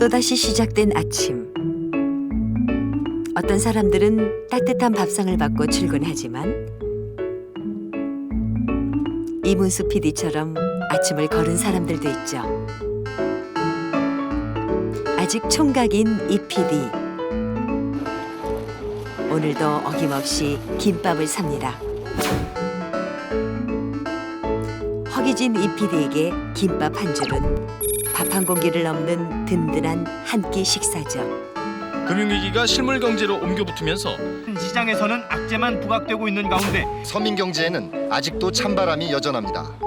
또다시 시작된 아침. 어떤 사람들은 따뜻한 밥상을 받고 출근하지만 이문수 PD처럼 아침을 거른 사람들도 있죠. 아직 총각인 이 PD. 오늘도 어김없이 김밥을 삽니다. 허기진 이 PD에게 김밥 한 줄은 밥 한 공기를 넘는 든든한 한 끼 식사죠. 금융위기가 실물 경제로 옮겨붙으면서 시장에서는 악재만 부각되고 있는 가운데 서민 경제에는 아직도 찬바람이 여전합니다.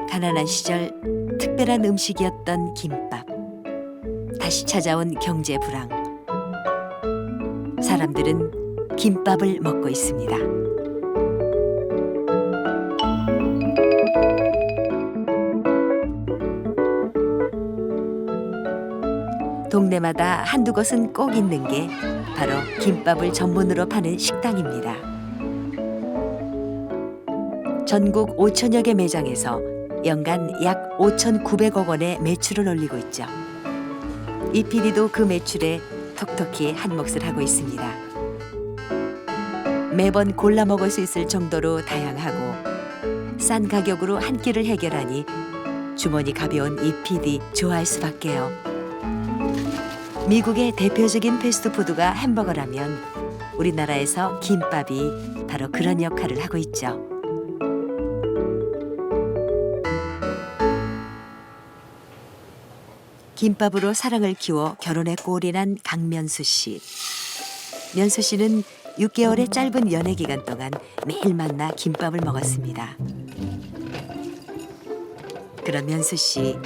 가난한 시절 특별한 음식이었던 김밥. 다시 찾아온 경제 불황. 사람들은 김밥을 먹고 있습니다. 동네마다 한두 곳은 꼭 있는 게 바로 김밥을 전문으로 파는 식당입니다. 전국 5천여 개 매장에서 연간 약 5,900억 원의 매출을 올리고 있죠. 이 PD도 그 매출에 톡톡히 한 몫을 하고 있습니다. 매번 골라 먹을 수 있을 정도로 다양하고 싼 가격으로 한 끼를 해결하니 주머니 가벼운 이 PD 좋아할 수밖에요. 미국의 대표적인 패스트푸드가 햄버거라면 우리나라에서 김밥이 바로 그런 역할을 하고 있죠. 김밥으로 사랑을 키워 결혼에 꼴이 난 강면수 씨. 면수 씨는 6개월의 짧은 연애 기간 동안 매일 만나 김밥을 먹었습니다. 그런 면수 씨,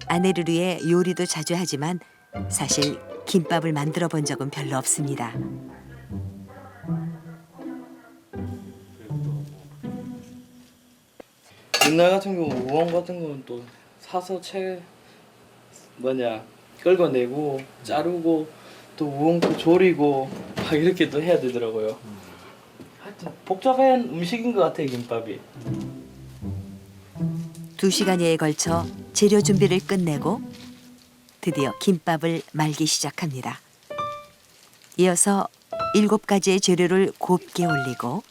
아내를 위해 요리도 자주 하지만 사실 김밥을 만들어 본 적은 별로 없습니다. 옛날 같은 경우 우엉 같은 거는 또 사서 긁어내고 자르고 또 우엉도 조리고 막 이렇게 또 해야 되더라고요. 하여튼 복잡한 음식인 것 같아요, 김밥이. 2시간여에 걸쳐 재료 준비를 끝내고 드디어 김밥을 말기 시작합니다. 이어서 7가지의 재료를 곱게 올리고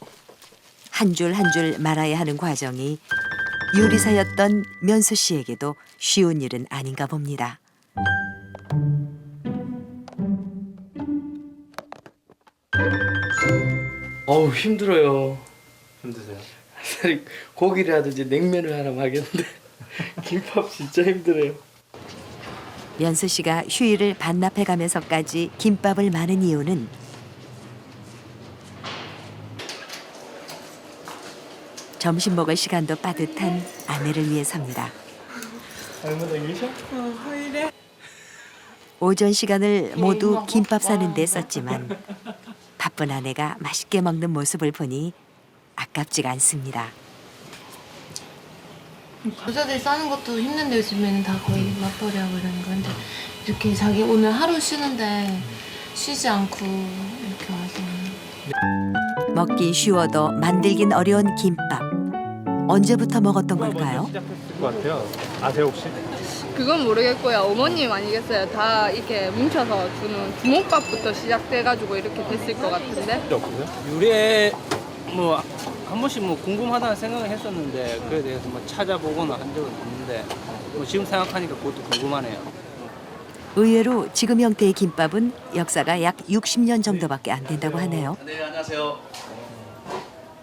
한 줄 한 줄 말아야 하는 과정이 요리사였던 면수 씨에게도 쉬운 일은 아닌가 봅니다. 어우, 힘들어요. 힘드세요? 차라리 고기라든지 냉면을 하나 하겠는데 김밥 진짜 힘들어요. 면수 씨가 휴일을 반납해가면서까지 김밥을 마는 이유는 점심 먹을 시간도 빠듯한 아내를 위해서입니다. 할머니 계셔? 오전 시간을 모두 김밥 사는 데 썼지만 바쁜 아내가 맛있게 먹는 모습을 보니 아깝지가 않습니다. 여자들 싸는 것도 힘든데 요즘에는 다 거의 맞벌이 하고 이러는 건데 이렇게 자기 오늘 하루 쉬는데 쉬지 않고 이렇게 와서 먹기 쉬워도 만들긴 어려운 김밥. 언제부터 먹었던 걸까요? 시작했을 것 같아요. 아세요 혹시? 그건 모르겠고요. 어머님 아니겠어요. 다 이렇게 뭉쳐서 주는 주먹밥부터 시작돼가지고 이렇게 됐을 것 같은데. 없으세요? 유래 뭐 한 번씩 뭐 궁금하다는 생각을 했었는데 그에 대해서 뭐 찾아보거나 한 적은 없는데 뭐 지금 생각하니까 그것도 궁금하네요. 의외로 지금 형태의 김밥은 역사가 약 60년 정도밖에 안 된다고 하네요. 네, 안녕하세요.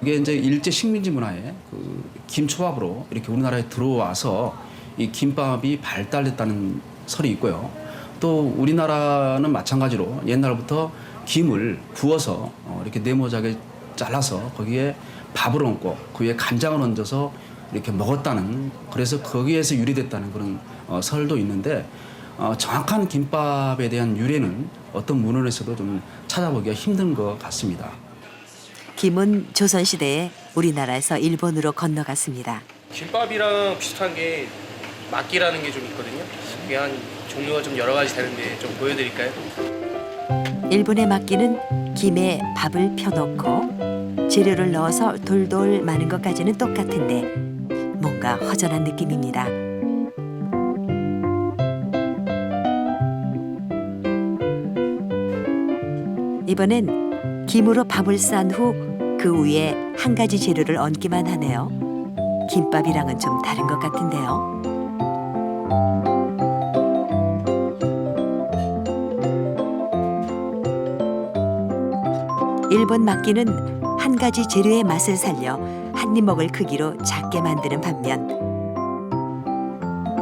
이게 이제 일제 식민지 문화의 그 김초밥으로 이렇게 우리나라에 들어와서 이 김밥이 발달됐다는 설이 있고요. 또 우리나라는 마찬가지로 옛날부터 김을 구워서 이렇게 네모자게 잘라서 거기에 밥을 얹고 그 위에 간장을 얹어서 이렇게 먹었다는, 그래서 거기에서 유래됐다는 그런 설도 있는데 정확한 김밥에 대한 유래는 어떤 문헌에서도 좀 찾아보기가 힘든 것 같습니다. 김은 조선시대에 우리나라에서 일본으로 건너갔습니다. 김밥이랑 비슷한 게 막기라는 게 좀 있거든요. 그게 한 종류가 좀 여러 가지 되는데 좀 보여드릴까요? 일본의 막기는 김에 밥을 펴놓고 재료를 넣어서 돌돌 마는 것까지는 똑같은데 뭔가 허전한 느낌입니다. 이번엔 김으로 밥을 싼 후 그 위에 한 가지 재료를 얹기만 하네요. 김밥이랑은 좀 다른 것 같은데요. 일본 막기는 한 가지 재료의 맛을 살려 한 입 먹을 크기로 작게 만드는 반면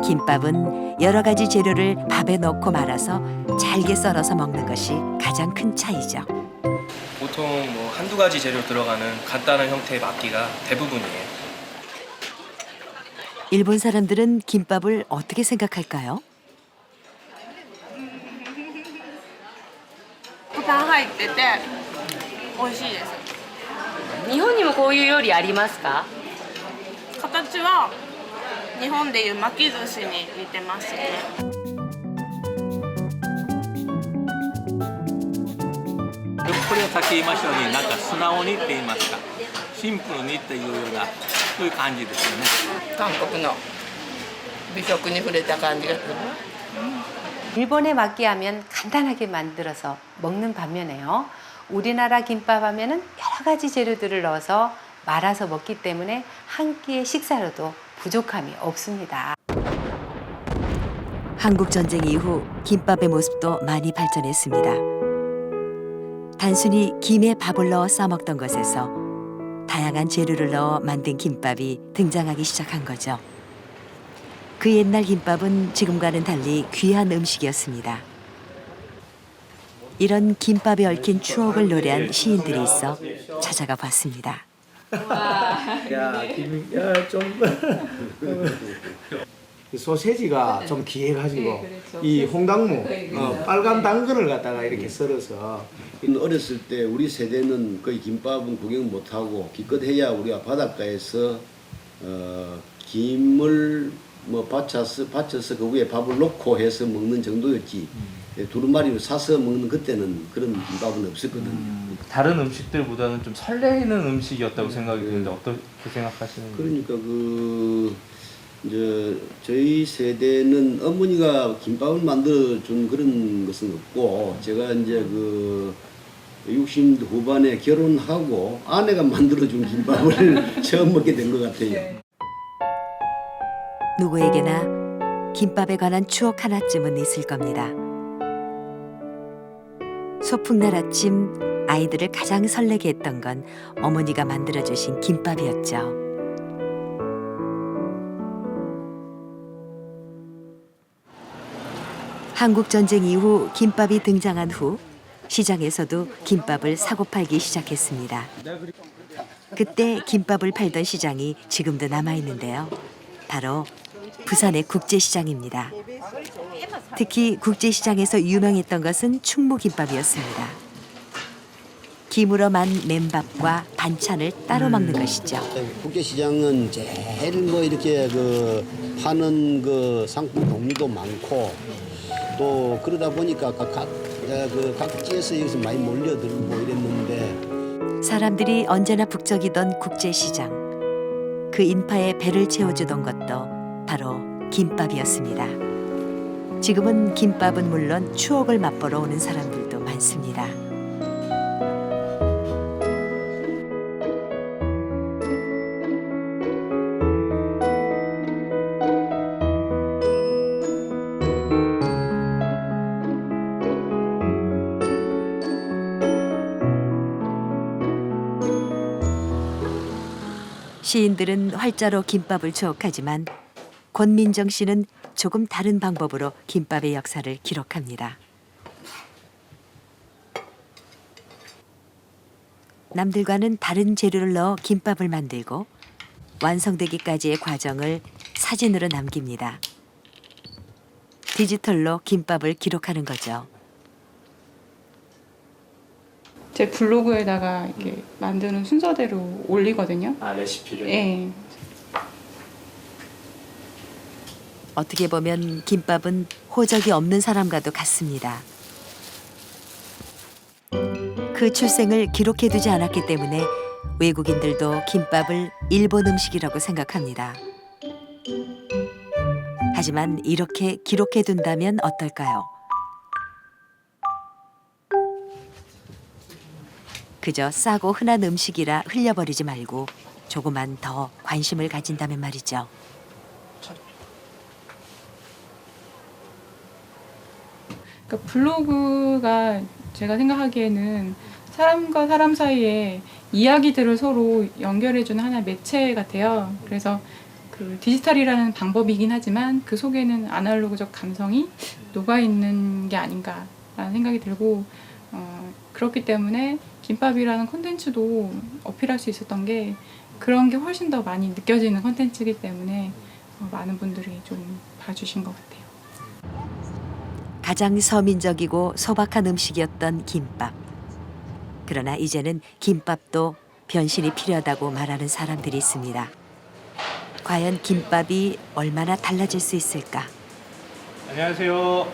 김밥은 여러 가지 재료를 밥에 넣고 말아서 잘게 썰어서 먹는 것이 가장 큰 차이죠. 보통 뭐 한두 가지 재료 들어가는 간단한 형태의 막기가 대부분이에요. 일본 사람들은 김밥을 어떻게 생각할까요? 蓋入ってて美味しいです。日本にもこういう料理ありますか？形は日本でいう巻き寿司に似てますね。これはさっき言いましたようになんか素直にって言いますかシンプルにっていうようなそういう感じですよね。韓国の美食に触れた感じがする。 일본의 막기 하면 간단하게 만들어서 먹는 반면에요. 우리나라 김밥 하면은 여러 가지 재료들을 넣어서 말아서 먹기 때문에 한 끼의 식사로도 부족함이 없습니다. 한국 전쟁 이후 김밥의 모습도 많이 발전했습니다. 단순히 김에 밥을 넣어 싸먹던 것에서 다양한 재료를 넣어 만든 김밥이 등장하기 시작한 거죠. 그 옛날 김밥은 지금과는 달리 귀한 음식이었습니다. 이런 김밥에 얽힌 추억을 노래한 시인들이 있어 찾아가 봤습니다. 소세지가 좀 귀해가지고 이 홍당무 빨간 당근을 갖다가 이렇게 썰어서 어렸을 때 우리 세대는 거의 김밥은 구경 못하고 기껏 해야 우리가 바닷가에서 김을 뭐 받쳐서 그 위에 밥을 놓고 해서 먹는 정도였지 두루마리로 사서 먹는 그때는 그런 김밥은 없었거든요. 다른 음식들보다는 좀 설레이는 음식이었다고 생각이 드는데 어떻게 생각하시는 거예요? 그러니까 이제 저희 세대는 어머니가 김밥을 만들어 준 그런 것은 없고 제가 이제 60대 후반에 결혼하고 아내가 만들어 준 김밥을 처음 먹게 된 것 같아요. 누구에게나 김밥에 관한 추억 하나쯤은 있을 겁니다. 소풍날 아침 아이들을 가장 설레게 했던 건 어머니가 만들어주신 김밥이었죠. 한국전쟁 이후 김밥이 등장한 후 시장에서도 김밥을 사고 팔기 시작했습니다. 그때 김밥을 팔던 시장이 지금도 남아있는데요. 바로 부산의 국제시장입니다. 특히 국제시장에서 유명했던 것은 충무김밥이었습니다. 김으로 만 맨밥과 반찬을 따로 먹는 것이죠. 국제시장은 제일 뭐 이렇게 파는 상품 종류도 많고 또 그러다 보니까 각지에서 여기서 많이 몰려들고 이랬는데 사람들이 언제나 북적이던 국제시장. 그 인파에 배를 채워주던 것도 바로 김밥이었습니다. 지금은 김밥은 물론 추억을 맛보러 오는 사람들도 많습니다. 시인들은 활자로 김밥을 추억하지만 권민정 씨는 조금 다른 방법으로 김밥의 역사를 기록합니다. 남들과는 다른 재료를 넣어 김밥을 만들고 완성되기까지의 과정을 사진으로 남깁니다. 디지털로 김밥을 기록하는 거죠. 제 블로그에다가 이렇게 만드는 순서대로 올리거든요. 아, 레시피를? 네. 어떻게 보면 김밥은 호적이 없는 사람과도 같습니다. 그 출생을 기록해두지 않았기 때문에 외국인들도 김밥을 일본 음식이라고 생각합니다. 하지만 이렇게 기록해둔다면 어떨까요? 그저 싸고 흔한 음식이라 흘려버리지 말고 조금만 더 관심을 가진다면 말이죠. 그러니까 블로그가 제가 생각하기에는 사람과 사람 사이에 이야기들을 서로 연결해주는 하나의 매체 같아요. 그래서 그 디지털이라는 방법이긴 하지만 그 속에는 아날로그적 감성이 녹아있는 게 아닌가라는 생각이 들고 그렇기 때문에 김밥이라는 콘텐츠도 어필할 수 있었던 게 그런 게 훨씬 더 많이 느껴지는 콘텐츠이기 때문에 많은 분들이 좀 봐주신 것 같아요. 가장 서민적이고 소박한 음식이었던 김밥. 그러나 이제는 김밥도 변신이 필요하다고 말하는 사람들이 있습니다. 과연 김밥이 얼마나 달라질 수 있을까? 안녕하세요.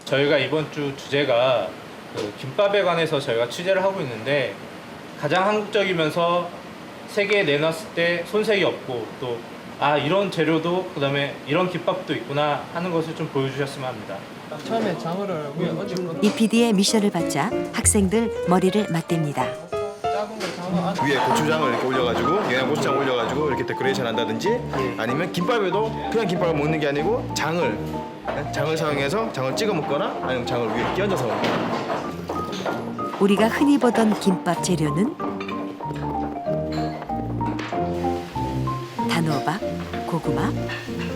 저희가 이번 주 주제가 김밥에 관해서 저희가 취재를 하고 있는데 가장 한국적이면서 세계에 내놨을 때 손색이 없고 또 이런 재료도 그다음에 이런 김밥도 있구나 하는 것을 좀 보여주셨으면 합니다. 처음에 장어를 위에 얹었거든요. 이 PD의 미션을 받자 학생들 머리를 맞댑니다. 위에 고추장을 이렇게 올려가지고 영양고추장 올려가지고 이렇게 데코레이션 한다든지 아니면 김밥에도 그냥 김밥을 먹는 게 아니고 장을 사용해서 장을 찍어 먹거나 아니면 장을 위에 끼얹어서 먹거나. 우리가 흔히 보던 김밥 재료는 단호박, 고구마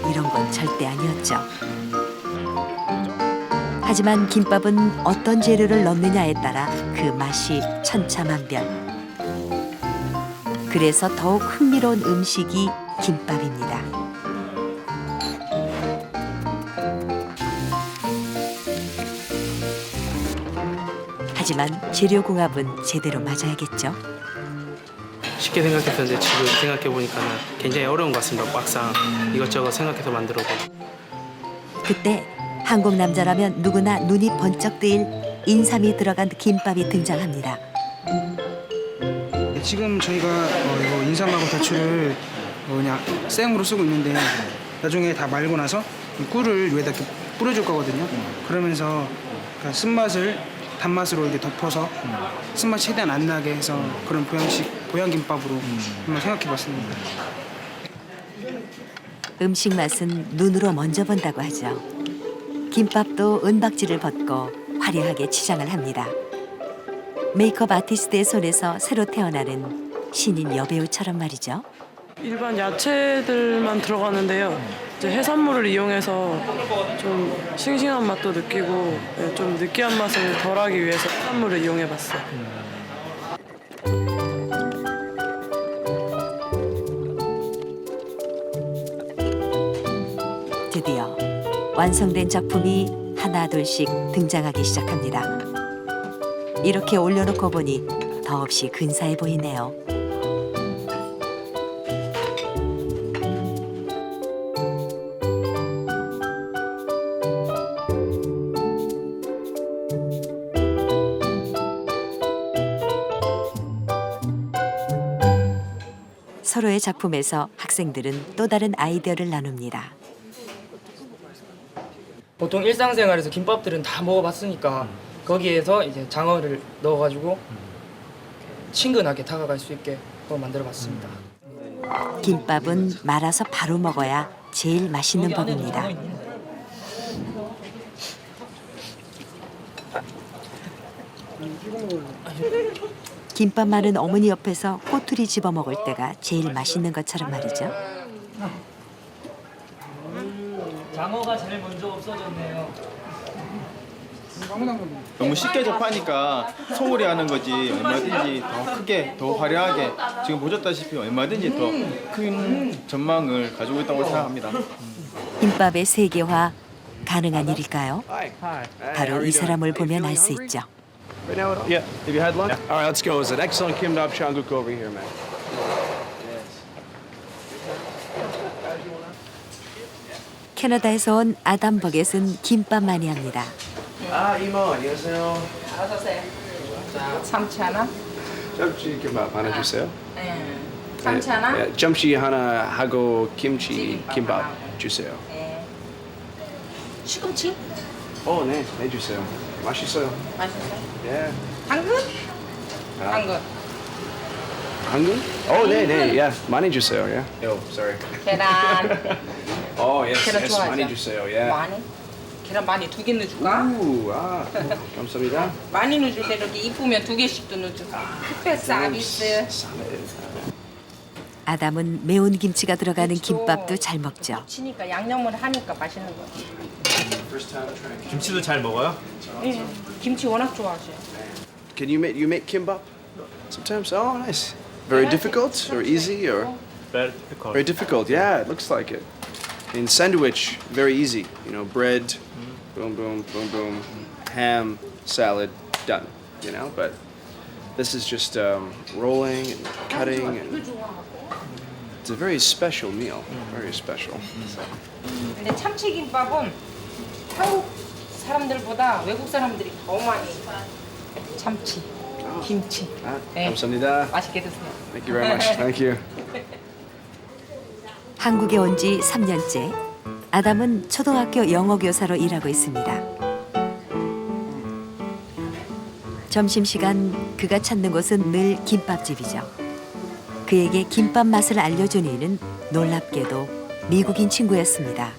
이런 건 절대 아니었죠. 하지만 김밥은 어떤 재료를 넣느냐에 따라 그 맛이 천차만별. 그래서 더욱 흥미로운 음식이 김밥입니다. 하지만 재료궁합은 제대로 맞아야겠죠. 쉽게 생각했었는데 지금 생각해보니까 굉장히 어려운 것 같습니다. 막상 이것저것 생각해서 만들어보고. 그때 한국 남자라면 누구나 눈이 번쩍 뜨일 인삼이 들어간 김밥이 등장합니다. 지금 저희가 이거 인삼하고 대추를 그냥 생으로 쓰고 있는데 나중에 다 말고 나서 이 꿀을 위에다 이렇게 뿌려줄 거거든요. 그러면서 그러니까 쓴맛을 단맛으로 이렇게 덮어서 쓴맛 최대한 안 나게 해서 그런 보양김밥으로 한번 생각해봤습니다. 음식 맛은 눈으로 먼저 본다고 하죠. 김밥도 은박지를 벗고 화려하게 치장을 합니다. 메이크업 아티스트의 손에서 새로 태어나는 신인 여배우처럼 말이죠. 일반 야채들만 들어가는데요. 이제 해산물을 이용해서 좀 싱싱한 맛도 느끼고 좀 느끼한 맛을 덜하기 위해서 해산물을 이용해봤어요. 드디어 완성된 작품이 하나둘씩 등장하기 시작합니다. 이렇게 올려놓고 보니 더없이 근사해 보이네요. 서로의 작품에서 학생들은 또 다른 아이디어를 나눕니다. 보통 일상생활에서 김밥들은 다 먹어봤으니까 거기에서 이제 장어를 넣어가지고 친근하게 다가갈 수 있게 만들어봤습니다. 김밥은 말아서 바로 먹어야 제일 맛있는 법입니다. 김밥 마른 어머니 옆에서 꼬투리 집어 먹을 때가 제일 맛있는 것처럼 말이죠. 장어가 제일 먼저 없어졌네요. 너무 쉽게 접하니까 소홀히 하는 거지 얼마든지 더 크게 더 화려하게 지금 보셨다시피 얼마든지 더 큰 전망을 가지고 있다고 생각합니다. 김밥의 세계화 가능한 일일까요? 바로 이 사람을 보면 알 수 있죠. Yeah. Have you had lunch? Yeah. All right, let's go. It's an excellent kimbap changguk over here, man. 캐나다에서 온 아담 버겟은 김밥 마니아입니다. 이모, 안녕하세요. 어서 오세요. 참치 하나? 참치 김밥 하나 주세요. 네. 참치 하나? 네, 참치 하나 하고 김치 김밥 주세요. 네. 시금치? 네, 내주세요. 맛있어요. 맛있어요? 예. 당근? 당근. 당근? 네, 예. 많이 주세요. 예. sorry. 계란. yes, 계란 yes. 좋아하죠? 많이 주세요. 예. 많이? 계란 많이 2개 넣어줄까? 감사합니다. 많이 넣어줄 때 이렇게 이쁘면 2개씩도 넣어줘. 특별 서비스. 아담은 매운 김치가 들어가는 김밥도 잘 먹죠. 치니까 양념을 하니까 맛있는 거. 김치도 잘 먹어요? 예. 김치 워낙 좋아하셔요. Can you make kimbap? Sometimes. Oh, nice. Very difficult or easy or? Very difficult. Very difficult. Yeah, it looks like it. In sandwich, very easy. You know, bread, boom, boom, boom, boom, ham, salad, done. You know, but this is just rolling and cutting, and it's a very special meal. Very special. 근데 참치김밥은 한국 사람들보다 외국 사람들이 더 많이 참치, 김치. 네. 감사합니다. 맛있게 드세요. Thank you very much. Thank you. 한국에 온 지 3년째. 아담은 초등학교 영어 교사로 일하고 있습니다. 점심시간 그가 찾는 곳은 늘 김밥집이죠. 그에게 김밥 맛을 알려준 이는 놀랍게도 미국인 친구였습니다.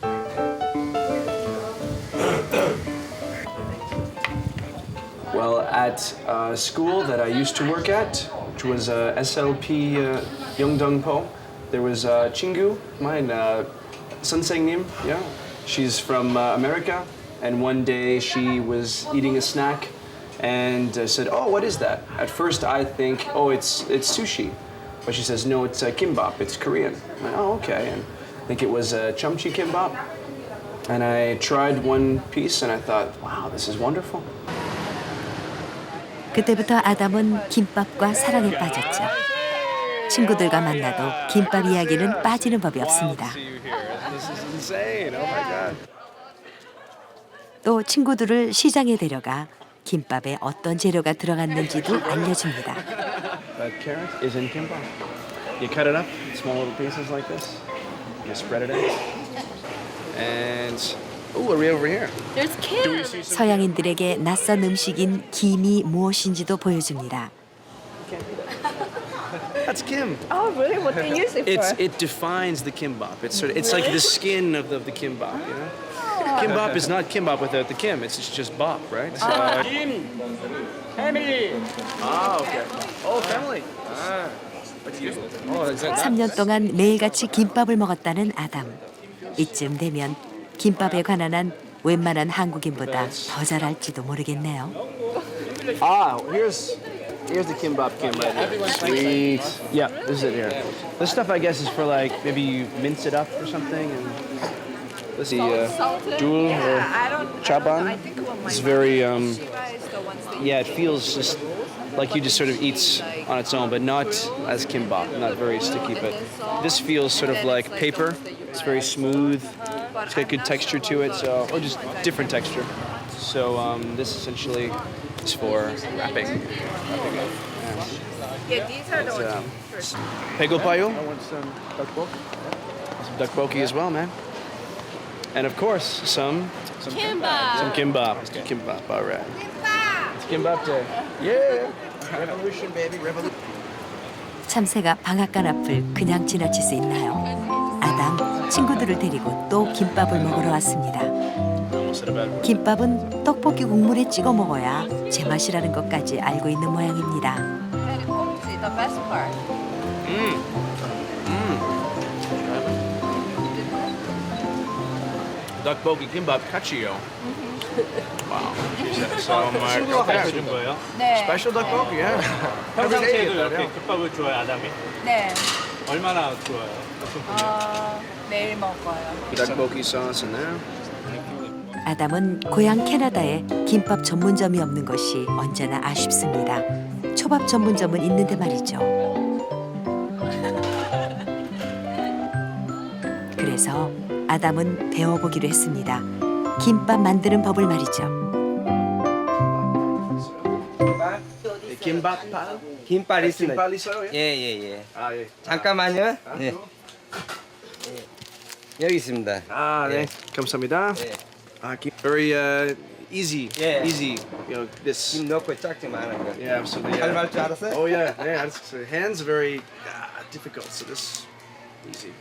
Well, at a school that I used to work at, which was SLP Yeongdeung-po, there was Chingu, mine, Sunseung-nim, yeah. She's from America, and one day she was eating a snack and said, "Oh, what is that?" At first I think, "Oh, it's sushi," but she says, "No, it's kimbap. It's Korean." I went, "Oh, okay." And I think it was chumchi kimbap, and I tried one piece and I thought, "Wow, this is wonderful." 그때부터 아담은 김밥과 사랑에 빠졌죠. 친구들과 만나도 김밥 이야기는 빠지는 법이 없습니다. This is insane. Oh my god. 또 친구들을 시장에 데려가 김밥에 어떤 재료가 들어갔는지도 알려줍니다. That carrot is in kimbap. You cut it up in small little pieces like this. You spread it out. And ooh, are we over here? There's Kim. 서양인들에게 낯선 음식인 김이 무엇인지도 보여줍니다. That's kim. Oh, really? What do you use it for? It defines the kimbap. It's like the skin of the kimbap, you know? Kimbap is not kimbap without the kim. It's just bop, right? Kim, family. Okay. Oh, family. That's useful. Oh, exactly. 3년 동안 매일같이 김밥을 먹었다는 아담. 이쯤 되면 김밥에 관한 한 웬만한 한국인보다 더 잘 알지도 모르겠네요. Here's the kimbap kim right here. Sweet. Yeah, this is it here. This stuff I guess is for like maybe you mince it up or something and let's see dul or chaban. It's very yeah, it feels just like you just sort of eats on its own, but not as kimbap, not very sticky, but this feels sort of like paper. It's very smooth. It's got good texture to it, so or just different texture. So this essentially is for wrapping. Yeah, these are the ones. Pegopayo. I want some tteokbokki as well, man. And of course, some Kimbap. Some kimbap. Kimbap. All right. It's kimbap day. Yeah. Revolution, baby. Revolution. 참새가 방앗간 앞을 그냥 지나칠 수 있나요? 아담, 친구들을 데리고 또 김밥을 먹으러 왔습니다. 김밥은 떡볶이 국물에 찍어 먹어야 제맛이라는 것까지 알고 있는 모양입니다. The best part. Tteokbokki kimbap cacio. Wow. So 친구가 가르쳐 준 거예요? 네. Special tteokbokki, yeah. 평상시에도 이렇게 김밥을 좋아해 아담이? 네. 얼마나 좋아요? 매일 먹어요. Tteokbokki sauce in there. 아담은 고향 캐나다에 김밥 전문점이 없는 것이 언제나 아쉽습니다. 초밥 전문점은 있는데 말이죠. 그래서 아담은 배워보기로 했습니다. 김밥 만드는 법을 말이죠. 김밥 김밥 있습니다. 김밥 있어요? 예예예. 아 예. 잠깐만요. 네. 여기 있습니다. 아 네. 감사합니다. 네. Very easy. Yeah. Easy. You know, this. 김 넣고 짝지 마는 거. Yeah, absolutely. 잘 말 줄 알았어요? Oh yeah, yeah. So hands very difficult. So this easy.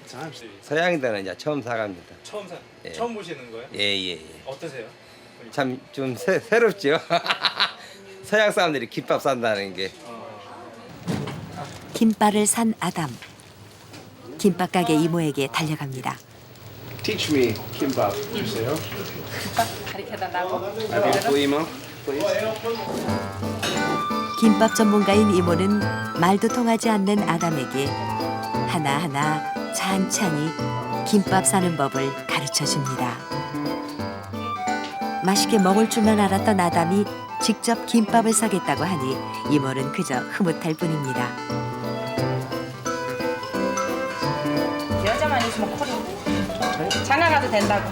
Times. 서양인들은 이제 처음 사갑니다. 예. 처음 보시는 거예요? 예. 어떠세요? 참 좀 새롭죠. 서양 사람들이 김밥 산다는 게. 김밥을 산 아담. 김밥 가게 이모에게 달려갑니다. Teach me kimbap. 주세요. 가르쳐달라고. Beautiful emo, please. 김밥 전문가인 이모는 말도 통하지 않는 아담에게 하나하나 찬찬히 김밥 사는 법을 가르쳐 줍니다. 맛있게 먹을 줄만 알았던 아담이 직접 김밥을 사겠다고 하니 이모는 그저 흐뭇할 뿐입니다. 여자만 있으면 콜이. 장가 가도 된다고.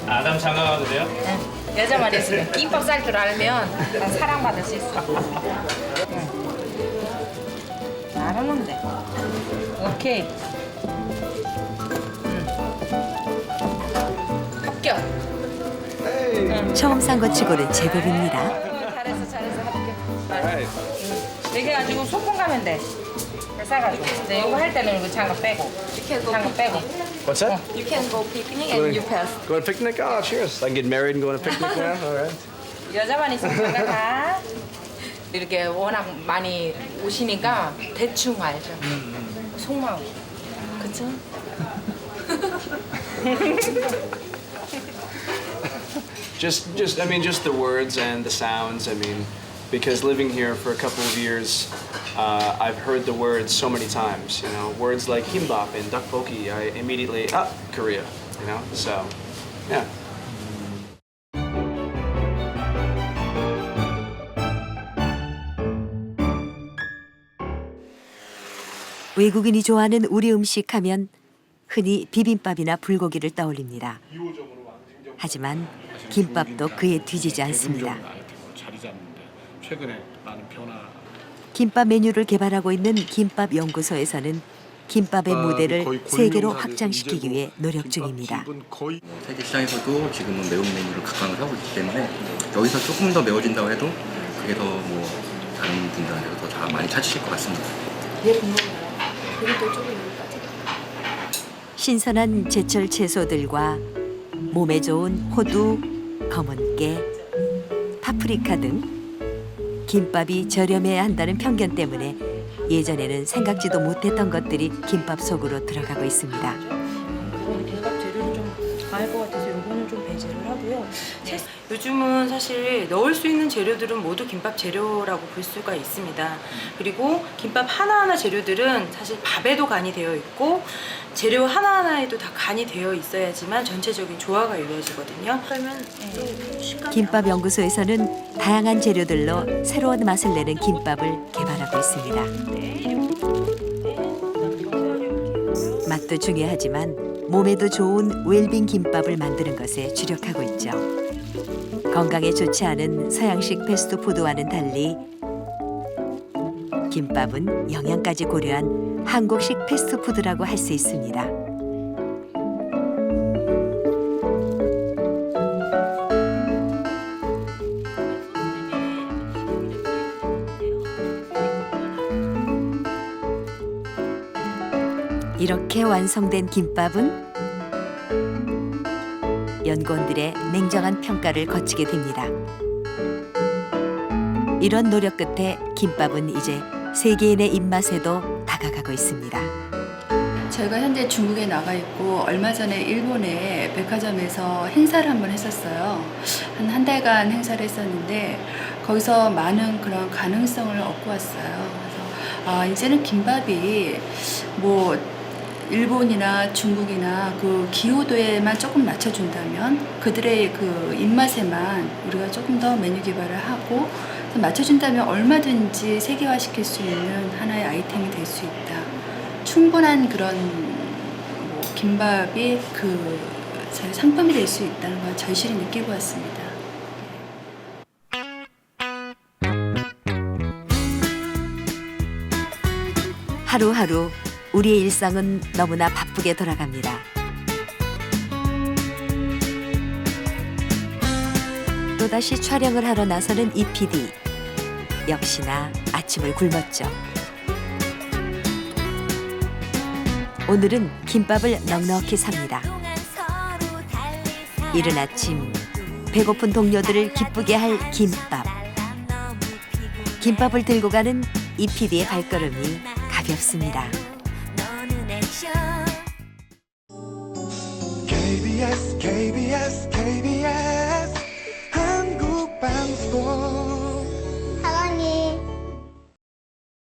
아담 장가 가도 돼요? 응. 여자만 있으면 김밥 쌀 줄 알면 난 사랑받을 수 있어. 응. 잘하면 돼. 오케이. 합격. 처음 산 것 치고는 제법입니다. 잘했어. 합격. 이렇게 해가지고 소풍 가면 돼. 싸가지고. 근데 이거 할 때는 이거 장갑 빼고. 장갑 빼고. What's that? You can go picnic and you pass. Go on a picnic? Oh, cheers. I can get married and go on a picnic now. All right. 여자만 있으면 장가 가. 이렇게 워낙 많이 오시니까 대충 알죠. 속마음. 그쵸? Just, I mean, just the words and the sounds. I mean, because living here for a couple of years, I've heard the words so many times. You know, words like kimbap and tteokbokki. I immediately Korea. You know, so yeah. 외국인이 좋아하는 우리 음식 하면 흔히 비빔밥이나 불고기를 떠올립니다. 하지만 김밥도 그에 뒤지지 않습니다. 최근에 많은 변화. 김밥 메뉴를 개발하고 있는 김밥연구소에서는 김밥의 무대를 세계로 확장시키기 위해 노력 중입니다. 세계 시장에서도 지금은 매운 메뉴를 각광을 하고 있기 때문에 여기서 조금 더 매워진다고 해도 그게 더 뭐 다른 분들한테도 더 많이 찾으실 것 같습니다. 신선한 제철 채소들과 몸에 좋은 호두, 검은깨, 파프리카 등 김밥이 저렴해야 한다는 편견 때문에 예전에는 생각지도 못했던 것들이 김밥 속으로 들어가고 있습니다. 김밥 재료를 좀 과할 것 같아서 요거는 좀 배제를 하고요. 요즘은 사실 넣을 수 있는 재료들은 모두 김밥 재료라고 볼 수가 있습니다. 그리고 김밥 하나하나 재료들은 사실 밥에도 간이 되어 있고 재료 하나하나에도 다 간이 되어 있어야지만 전체적인 조화가 이루어지거든요. 그러면 김밥연구소에서는 다양한 재료들로 새로운 맛을 내는 김밥을 개발하고 있습니다. 맛도 중요하지만 몸에도 좋은 웰빙 김밥을 만드는 것에 주력하고 있죠. 건강에 좋지 않은 서양식 패스트푸드와는 달리 김밥은 영양까지 고려한 한국식 패스트푸드라고 할 수 있습니다. 이렇게 완성된 김밥은 연구원들의 냉정한 평가를 거치게 됩니다. 이런 노력 끝에 김밥은 이제 세계인의 입맛에도 다가가고 있습니다. 저희가 현재 중국에 나가 있고 얼마 전에 일본의 백화점에서 행사를 한번 했었어요. 한 달간 행사를 했었는데 거기서 많은 그런 가능성을 얻고 왔어요. 그래서 이제는 김밥이 뭐 일본이나 중국이나 그 기호도에만 조금 맞춰준다면 그들의 그 입맛에만 우리가 조금 더 메뉴 개발을 하고 맞춰준다면 얼마든지 세계화시킬 수 있는 하나의 아이템이 될 수 있다. 충분한 그런 뭐 김밥이 그 상품이 될 수 있다는 걸 절실히 느끼고 왔습니다. 하루하루 우리의 일상은 너무나 바쁘게 돌아갑니다. 또다시 촬영을 하러 나서는 이 PD. 역시나 아침을 굶었죠. 오늘은 김밥을 넉넉히 삽니다. 이른 아침 배고픈 동료들을 기쁘게 할 김밥. 김밥을 들고 가는 이 PD의 발걸음이 가볍습니다. KBS KBS KBS 한국방송